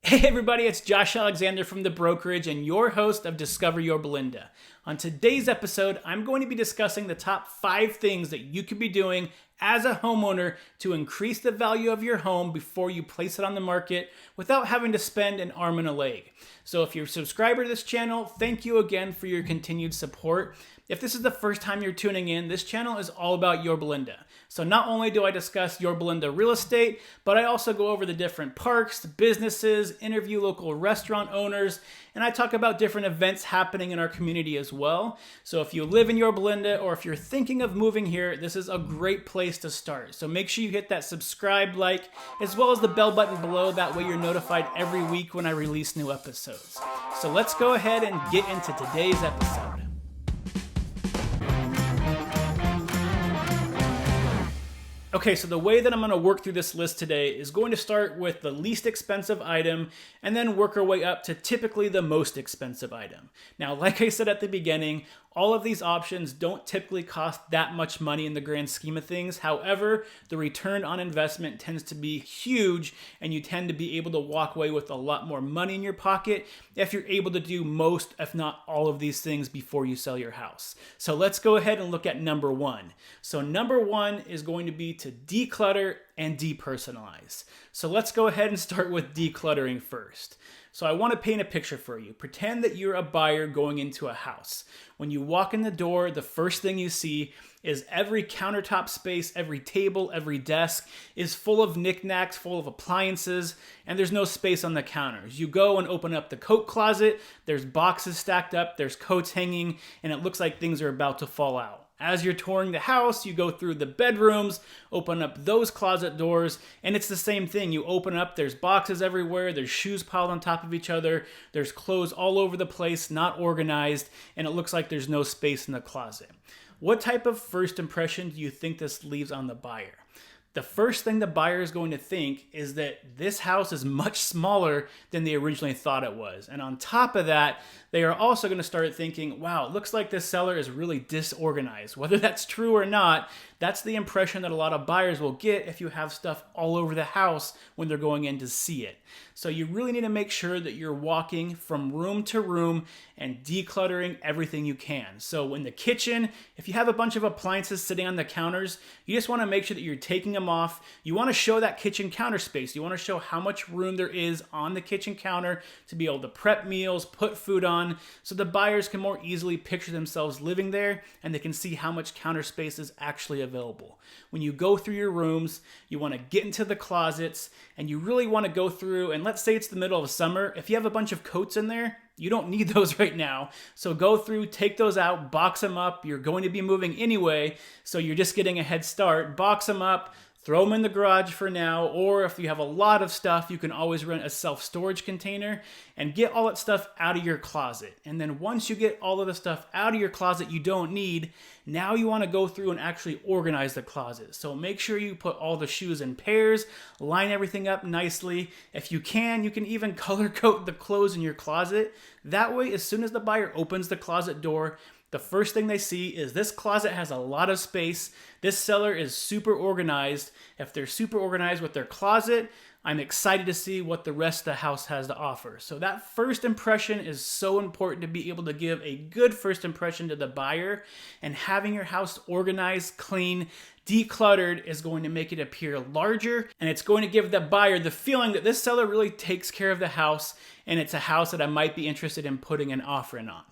Hey everybody, it's Josh Alexander from The Brokerage and your host of Discover Yorba Linda. On today's episode, I'm going to be discussing the top 5 things that you could be doing as a homeowner to increase the value of your home before you place it on the market without having to spend an arm and a leg. So if you're a subscriber to this channel, thank you again for your continued support. If this is the first time you're tuning in, this channel is all about Yorba Linda. So not only do I discuss Yorba Linda real estate, but I also go over the different parks, businesses, interview local restaurant owners, and I talk about different events happening in our community as well. So if you live in Yorba Linda or if you're thinking of moving here, this is a great place to start. So make sure you hit that subscribe, like, as well as the bell button below. That way you're notified every week when I release new episodes. So let's go ahead and get into today's episode. Okay, so the way that I'm going to work through this list today is going to start with the least expensive item and then work our way up to typically the most expensive item. Now, like I said at the beginning, all of these options don't typically cost that much money in the grand scheme of things. However, the return on investment tends to be huge and you tend to be able to walk away with a lot more money in your pocket if you're able to do most, if not all of these things before you sell your house. So let's go ahead and look at number 1. So number 1 is going to be to declutter and depersonalize. So let's go ahead and start with decluttering first. So I want to paint a picture for you. Pretend that you're a buyer going into a house. When you walk in the door, the first thing you see is every countertop space, every table, every desk is full of knickknacks, full of appliances, and there's no space on the counters. You go and open up the coat closet, there's boxes stacked up, there's coats hanging, and it looks like things are about to fall out. As you're touring the house, you go through the bedrooms, open up those closet doors, and it's the same thing. You open up, there's boxes everywhere, there's shoes piled on top of each other, there's clothes all over the place, not organized, and it looks like there's no space in the closet. What type of first impression do you think this leaves on the buyer? The first thing the buyer is going to think is that this house is much smaller than they originally thought it was. And on top of that, they are also going to start thinking, wow, it looks like this seller is really disorganized. Whether that's true or not, that's the impression that a lot of buyers will get if you have stuff all over the house when they're going in to see it. So you really need to make sure that you're walking from room to room and decluttering everything you can. So in the kitchen, if you have a bunch of appliances sitting on the counters, you just want to make sure that you're taking them off. You want to show that kitchen counter space. You want to show how much room there is on the kitchen counter to be able to prep meals, put food on, so the buyers can more easily picture themselves living there and they can see how much counter space is actually available. When you go through your rooms, you want to get into the closets and you really want to go through, and let's say it's the middle of summer, if you have a bunch of coats in there, you don't need those right now. So go through, take those out, box them up. You're going to be moving anyway, so you're just getting a head start. Box them up, throw them in the garage for now, or if you have a lot of stuff, you can always rent a self-storage container and get all that stuff out of your closet. And then once you get all of the stuff out of your closet you don't need, now you want to go through and actually organize the closet. So make sure you put all the shoes in pairs, line everything up nicely. If you can even color code the clothes in your closet. That way, as soon as the buyer opens the closet door, the first thing they see is this closet has a lot of space. This seller is super organized. If they're super organized with their closet, I'm excited to see what the rest of the house has to offer. So that first impression is so important to be able to give a good first impression to the buyer, and having your house organized, clean, decluttered is going to make it appear larger, and it's going to give the buyer the feeling that this seller really takes care of the house and it's a house that I might be interested in putting an offer in on.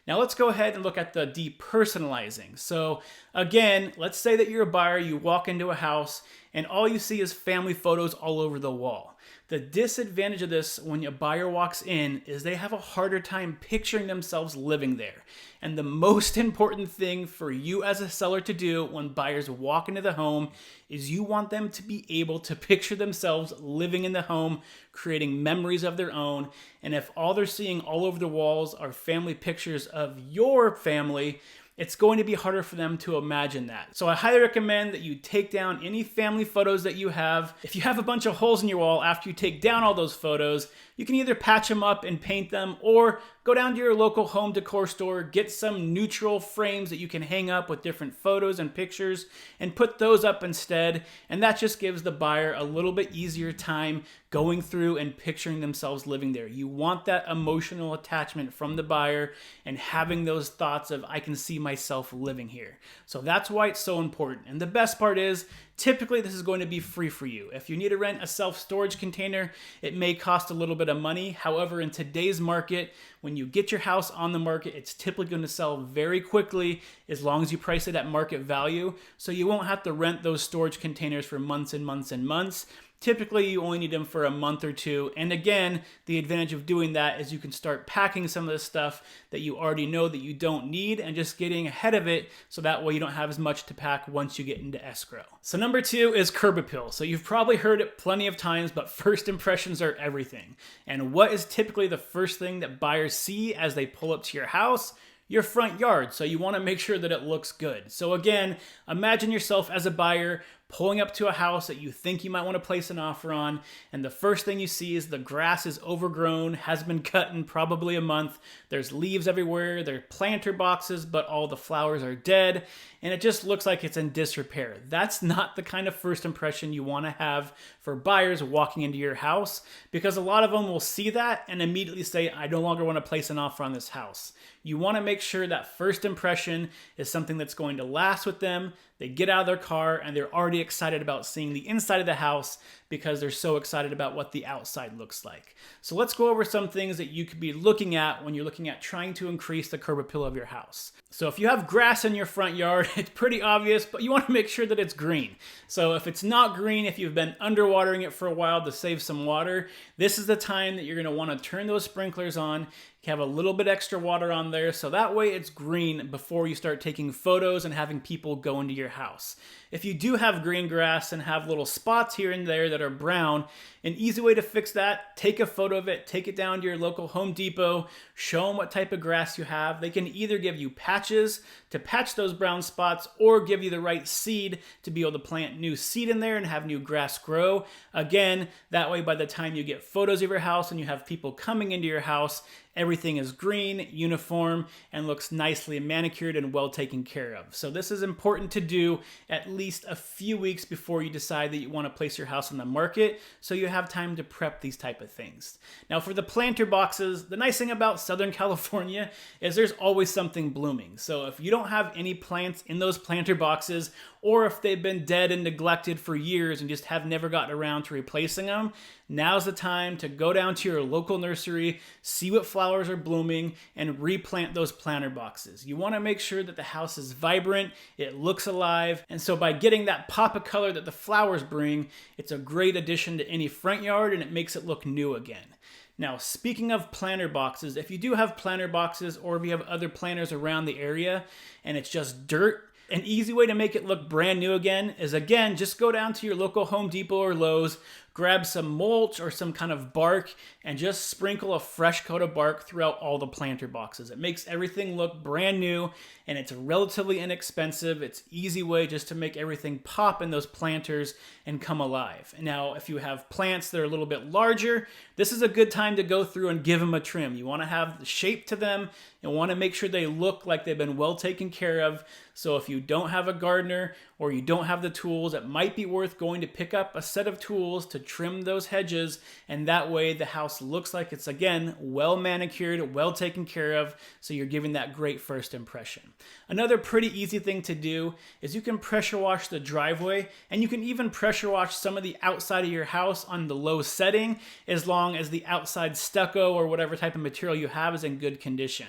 Now let's go ahead and look at the depersonalizing. So again, let's say that you're a buyer, you walk into a house and all you see is family photos all over the wall. The disadvantage of this when a buyer walks in is they have a harder time picturing themselves living there. And the most important thing for you as a seller to do when buyers walk into the home is you want them to be able to picture themselves living in the home, creating memories of their own. And if all they're seeing all over the walls are family pictures of your family, it's going to be harder for them to imagine that. So I highly recommend that you take down any family photos that you have. If you have a bunch of holes in your wall after you take down all those photos, you can either patch them up and paint them, or go down to your local home decor store, get some neutral frames that you can hang up with different photos and pictures and put those up instead. And that just gives the buyer a little bit easier time going through and picturing themselves living there. You want that emotional attachment from the buyer and having those thoughts of, I can see myself living here. So that's why it's so important. And the best part is, typically this is going to be free for you. If you need to rent a self-storage container, it may cost a little bit of money. However, in today's market, when you get your house on the market, it's typically going to sell very quickly as long as you price it at market value. So you won't have to rent those storage containers for months and months and months. Typically, you only need them for a month or two. And again, the advantage of doing that is you can start packing some of the stuff that you already know that you don't need and just getting ahead of it so that way you don't have as much to pack once you get into escrow. So number 2 is curb appeal. So you've probably heard it plenty of times, but first impressions are everything. And what is typically the first thing that buyers see as they pull up to your house? Your front yard. So you want to make sure that it looks good. So again, imagine yourself as a buyer pulling up to a house that you think you might want to place an offer on, and the first thing you see is the grass is overgrown, has been cut in probably a month, there's leaves everywhere, there are planter boxes, but all the flowers are dead, and it just looks like it's in disrepair. That's not the kind of first impression you want to have for buyers walking into your house, because a lot of them will see that and immediately say, I no longer want to place an offer on this house. You want to make sure that first impression is something that's going to last with them. They get out of their car and they're already excited about seeing the inside of the house because they're so excited about what the outside looks like. So let's go over some things that you could be looking at when you're looking at trying to increase the curb appeal of your house. So if you have grass in your front yard, it's pretty obvious, but you want to make sure that it's green. So if it's not green, if you've been underwatering it for a while to save some water, this is the time that you're going to want to turn those sprinklers on. Have a little bit extra water on there so that way it's green before you start taking photos and having people go into your house. If you do have green grass and have little spots here and there that are brown, an easy way to fix that, take a photo of it, take it down to your local Home Depot, show them what type of grass you have. They can either give you patches to patch those brown spots or give you the right seed to be able to plant new seed in there and have new grass grow. Again, that way by the time you get photos of your house and you have people coming into your house, everything is green, uniform, and looks nicely manicured and well taken care of. So this is important to do at least a few weeks before you decide that you want to place your house on the market, so you have time to prep these type of things. Now for the planter boxes, the nice thing about Southern California is there's always something blooming. So if you don't have any plants in those planter boxes, or if they've been dead and neglected for years and just have never gotten around to replacing them, now's the time to go down to your local nursery, see what flowers are blooming, and replant those planter boxes. You want to make sure that the house is vibrant, it looks alive, and so by getting that pop of color that the flowers bring, it's a great addition to any front yard and it makes it look new again. Now, speaking of planter boxes, if you do have planter boxes or if you have other planters around the area and it's just dirt, an easy way to make it look brand new again is, again, just go down to your local Home Depot or Lowe's, grab some mulch or some kind of bark, and just sprinkle a fresh coat of bark throughout all the planter boxes. It makes everything look brand new, and it's relatively inexpensive. It's an easy way just to make everything pop in those planters and come alive. Now, if you have plants that are a little bit larger, this is a good time to go through and give them a trim. You want to have the shape to them and want to make sure they look like they've been well taken care of. So if you don't have a gardener or you don't have the tools, it might be worth going to pick up a set of tools to trim those hedges, and that way the house looks like it's, again, well manicured, well taken care of, so you're giving that great first impression. Another pretty easy thing to do is you can pressure wash the driveway, and you can even pressure wash some of the outside of your house on the low setting, as long as the outside stucco or whatever type of material you have is in good condition.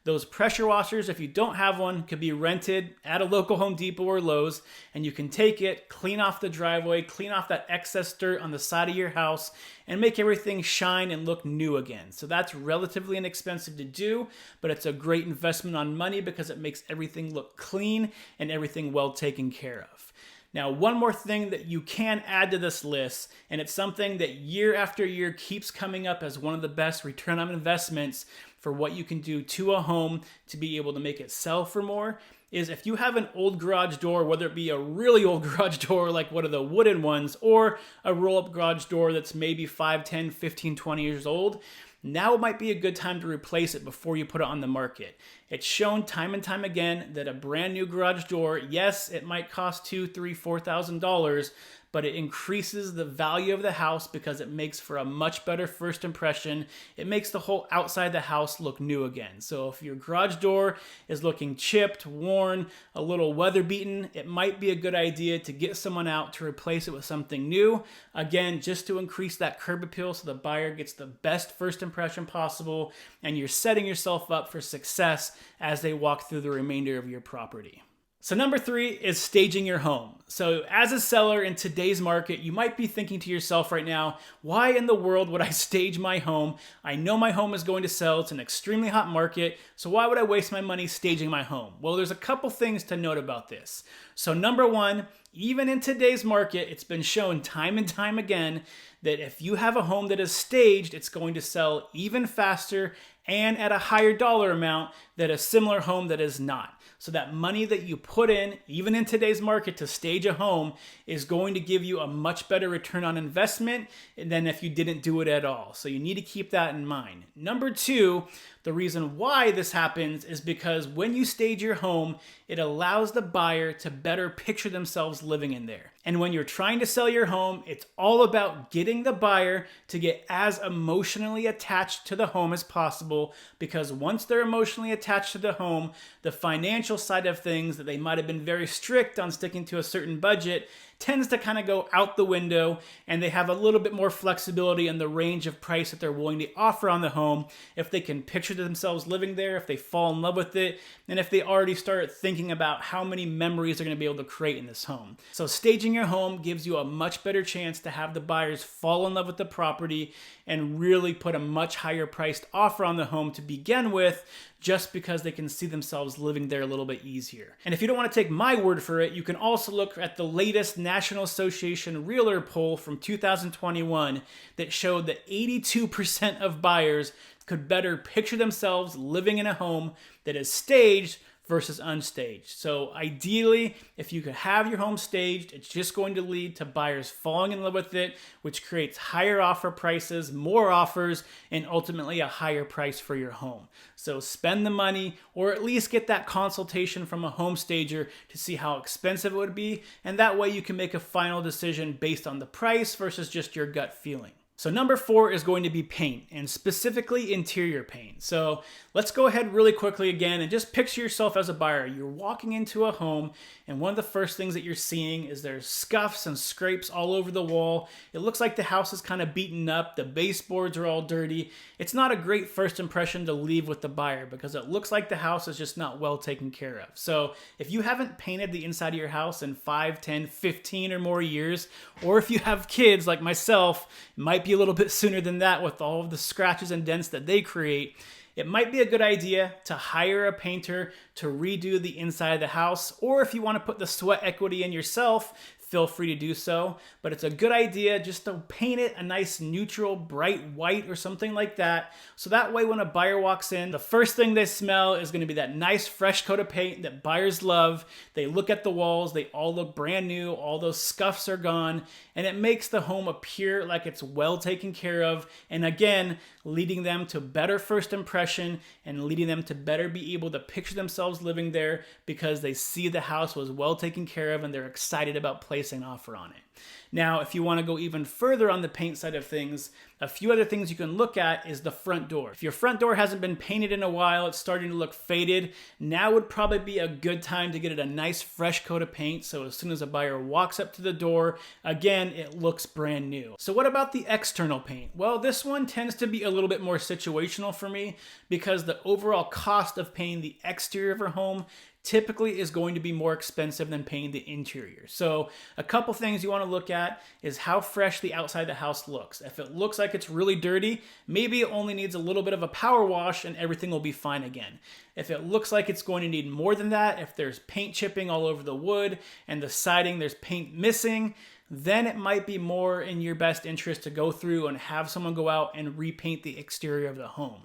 Those pressure washers, if you don't have one, could be rented at a local Home Depot or Lowe's, and you can take it, clean off the driveway, clean off that excess dirt on the side of your house, and make everything shine and look new again. So that's relatively inexpensive to do, but it's a great investment on money because it makes everything look clean and everything well taken care of. Now, one more thing that you can add to this list, and it's something that year after year keeps coming up as one of the best return on investments for what you can do to a home to be able to make it sell for more, is if you have an old garage door, whether it be a really old garage door like one of the wooden ones, or a roll-up garage door that's maybe 5, 10, 15, 20 years old, now might be a good time to replace it before you put it on the market. It's shown time and time again that a brand new garage door, yes, it might cost $2,000, $3,000, $4,000, but it increases the value of the house because it makes for a much better first impression. It makes the whole outside of the house look new again. So if your garage door is looking chipped, worn, a little weather beaten, it might be a good idea to get someone out to replace it with something new. Again, just to increase that curb appeal so the buyer gets the best first impression possible, and you're setting yourself up for success as they walk through the remainder of your property. So number 3 is staging your home. So as a seller in today's market, you might be thinking to yourself right now, why in the world would I stage my home? I know my home is going to sell. It's an extremely hot market. So why would I waste my money staging my home? Well, there's a couple things to note about this. So number 1, even in today's market, it's been shown time and time again that if you have a home that is staged, it's going to sell even faster and at a higher dollar amount than a similar home that is not. So that money that you put in, even in today's market, to stage a home is going to give you a much better return on investment than if you didn't do it at all. So you need to keep that in mind. Number 2, the reason why this happens is because when you stage your home, it allows the buyer to better picture themselves living in there. And when you're trying to sell your home, it's all about getting the buyer to get as emotionally attached to the home as possible, because once they're emotionally attached to the home, the financial side of things that they might have been very strict on sticking to a certain budget tends to kind of go out the window, and they have a little bit more flexibility in the range of price that they're willing to offer on the home if they can picture themselves living there, if they fall in love with it, and if they already start thinking about how many memories they're going to be able to create in this home. So staging your home gives you a much better chance to have the buyers fall in love with the property and really put a much higher priced offer on the home to begin with, just because they can see themselves living there a little bit easier. And if you don't want to take my word for it, you can also look at the latest National Association Realtor poll from 2021 that showed that 82% of buyers could better picture themselves living in a home that is staged versus unstaged. So ideally, if you could have your home staged, it's just going to lead to buyers falling in love with it, which creates higher offer prices, more offers, and ultimately a higher price for your home. So spend the money, or at least get that consultation from a home stager to see how expensive it would be, and that way you can make a final decision based on the price versus just your gut feeling. So number 4 is going to be paint, and specifically interior paint. So let's go ahead really quickly again and just picture yourself as a buyer. You're walking into a home, and one of the first things that you're seeing is there's scuffs and scrapes all over the wall. It looks like the house is kind of beaten up. The baseboards are all dirty. It's not a great first impression to leave with the buyer because it looks like the house is just not well taken care of. So if you haven't painted the inside of your house in 5, 10, 15 or more years, or if you have kids like myself, it might be a little bit sooner than that with all of the scratches and dents that they create, it might be a good idea to hire a painter to redo the inside of the house, or if you want to put the sweat equity in yourself, feel free to do so. But it's a good idea just to paint it a nice neutral, bright white or something like that. So that way when a buyer walks in, the first thing they smell is going to be that nice fresh coat of paint that buyers love. They look at the walls, they all look brand new, all those scuffs are gone, and it makes the home appear like it's well taken care of. And again, leading them to better first impression and leading them to better be able to picture themselves living there because they see the house was well taken care of and they're excited about placing an offer on it. Now, if you want to go even further on the paint side of things, a few other things you can look at is the front door. If your front door hasn't been painted in a while, it's starting to look faded, now would probably be a good time to get it a nice fresh coat of paint so as soon as a buyer walks up to the door, again, it looks brand new. So what about the external paint? Well, this one tends to be a little bit more situational for me because the overall cost of painting the exterior of a home typically is going to be more expensive than painting the interior. So a couple things you want to look at is how fresh the outside of the house looks. If it looks like it's really dirty, maybe it only needs a little bit of a power wash and everything will be fine again. If it looks like it's going to need more than that, if there's paint chipping all over the wood and the siding there's paint missing, then it might be more in your best interest to go through and have someone go out and repaint the exterior of the home.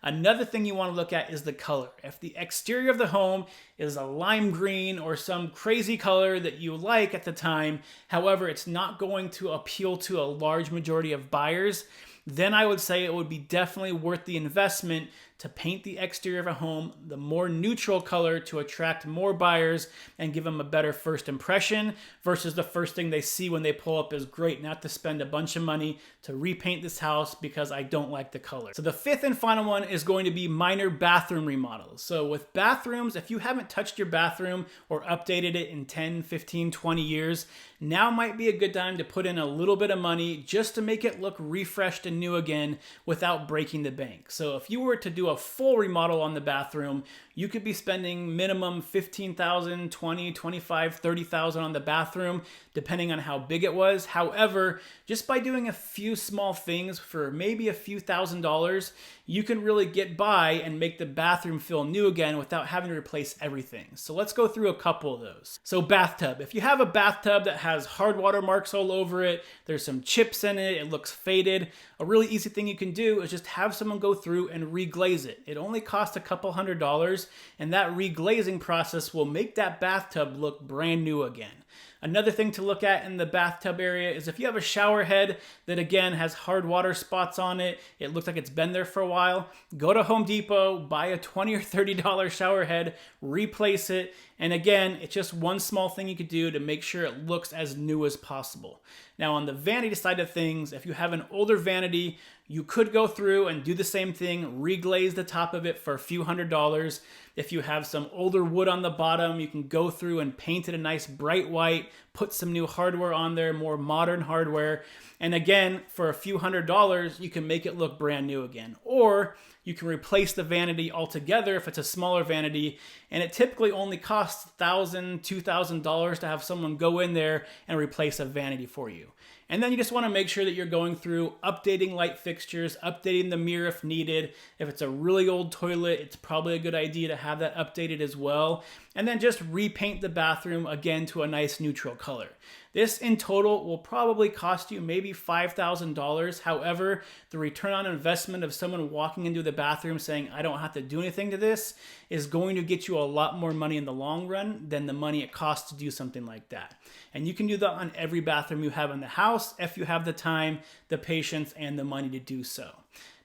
Another thing you want to look at is the color. If the exterior of the home is a lime green or some crazy color that you like at the time, however, it's not going to appeal to a large majority of buyers, then I would say it would be definitely worth the investment to paint the exterior of a home the more neutral color to attract more buyers and give them a better first impression versus the first thing they see when they pull up is great, not to spend a bunch of money to repaint this house because I don't like the color. So the fifth and final one is going to be minor bathroom remodels. So with bathrooms, if you haven't touched your bathroom or updated it in 10, 15, 20 years, now might be a good time to put in a little bit of money just to make it look refreshed and new again without breaking the bank. So if you were to do a full remodel on the bathroom, you could be spending minimum $15,000, $20,000, $25,000, $30,000 on the bathroom, depending on how big it was. However, just by doing a few small things for maybe a few $1,000s, you can really get by and make the bathroom feel new again without having to replace everything. So let's go through a couple of those. So bathtub. If you have a bathtub that has hard water marks all over it, there's some chips in it, it looks faded, a really easy thing you can do is just have someone go through and reglaze it. It only costs a couple $100s, and that reglazing process will make that bathtub look brand new again. Another thing to look at in the bathtub area is if you have a shower head that again has hard water spots on it, it looks like it's been there for a while, go to Home Depot, buy a $20 or $30 shower head, replace it, and again, it's just one small thing you could do to make sure it looks as new as possible. Now on the vanity side of things, if you have an older vanity, you could go through and do the same thing, reglaze the top of it for a few $100s. If you have some older wood on the bottom, you can go through and paint it a nice bright white, put some new hardware on there, more modern hardware. And again, for a few $100s, you can make it look brand new again. Or you can replace the vanity altogether if it's a smaller vanity, and it typically only costs $1,000, $2,000 to have someone go in there and replace a vanity for you. And then you just want to make sure that you're going through updating light fixtures, updating the mirror if needed. If it's a really old toilet, it's probably a good idea to have that updated as well. And then just repaint the bathroom again to a nice neutral color. This in total will probably cost you maybe $5,000. However, the return on investment of someone walking into the bathroom saying, I don't have to do anything to this, is going to get you a lot more money in the long run than the money it costs to do something like that. And you can do that on every bathroom you have in the house if you have the time, the patience, and the money to do so.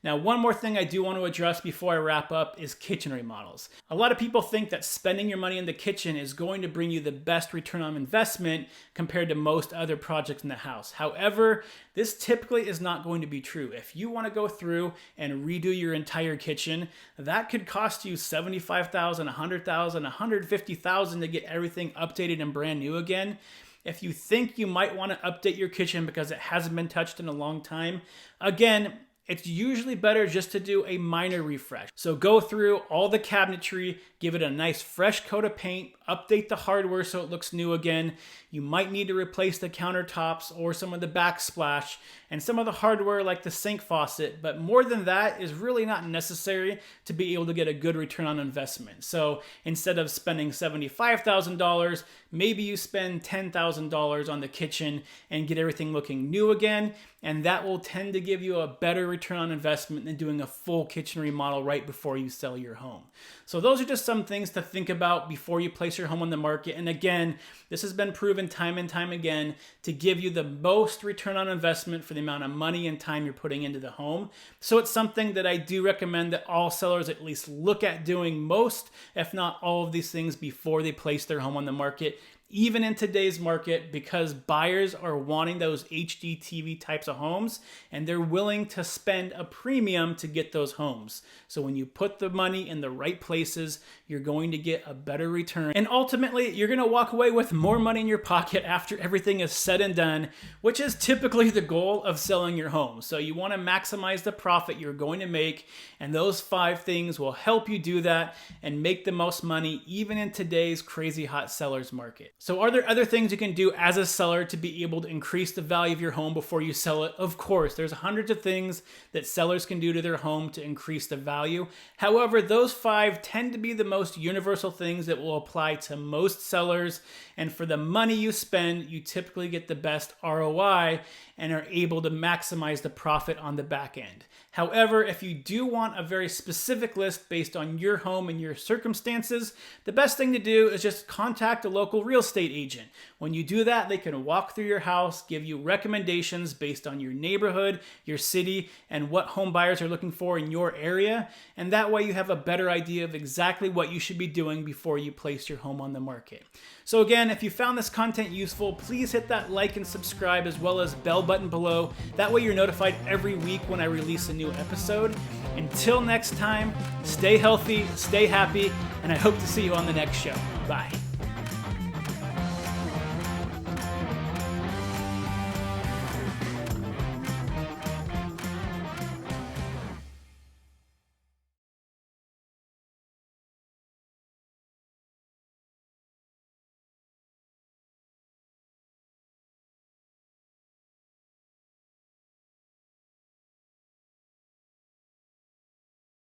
Now, one more thing I do want to address before I wrap up is kitchen remodels. A lot of people think that spending your money in the kitchen is going to bring you the best return on investment compared to most other projects in the house. However, this typically is not going to be true. If you want to go through and redo your entire kitchen, that could cost you $75,000, $100,000, $150,000 to get everything updated and brand new again. If you think you might want to update your kitchen because it hasn't been touched in a long time, again, it's usually better just to do a minor refresh. So go through all the cabinetry, give it a nice fresh coat of paint, update the hardware so it looks new again. You might need to replace the countertops or some of the backsplash and some of the hardware like the sink faucet, but more than that is really not necessary to be able to get a good return on investment. So instead of spending $75,000, maybe you spend $10,000 on the kitchen and get everything looking new again, and that will tend to give you a better return on investment than doing a full kitchen remodel right before you sell your home. So those are just some things to think about before you place your home on the market. And again, this has been proven time and time again to give you the most return on investment for the amount of money and time you're putting into the home. So it's something that I do recommend that all sellers at least look at doing most, if not all of these things before they place their home on the market, even in today's market, because buyers are wanting those HD TV types of homes and they're willing to spend a premium to get those homes. So when you put the money in the right places, you're going to get a better return. And ultimately, you're going to walk away with more money in your pocket after everything is said and done, which is typically the goal of selling your home. So you want to maximize the profit you're going to make, and those 5 things will help you do that and make the most money even in today's crazy hot sellers market. So are there other things you can do as a seller to be able to increase the value of your home before you sell it? Of course, there's hundreds of things that sellers can do to their home to increase the value. However, those 5 tend to be the most universal things that will apply to most sellers. And for the money you spend, you typically get the best ROI and are able to maximize the profit on the back end. However, if you do want a very specific list based on your home and your circumstances, the best thing to do is just contact a local real estate agent. When you do that, they can walk through your house, give you recommendations based on your neighborhood, your city, and what home buyers are looking for in your area. And that way you have a better idea of exactly what you should be doing before you place your home on the market. So again, if you found this content useful, please hit that like and subscribe as well as bell button below. That way you're notified every week when I release a new episode. Until next time, stay healthy, stay happy, and I hope to see you on the next show. Bye.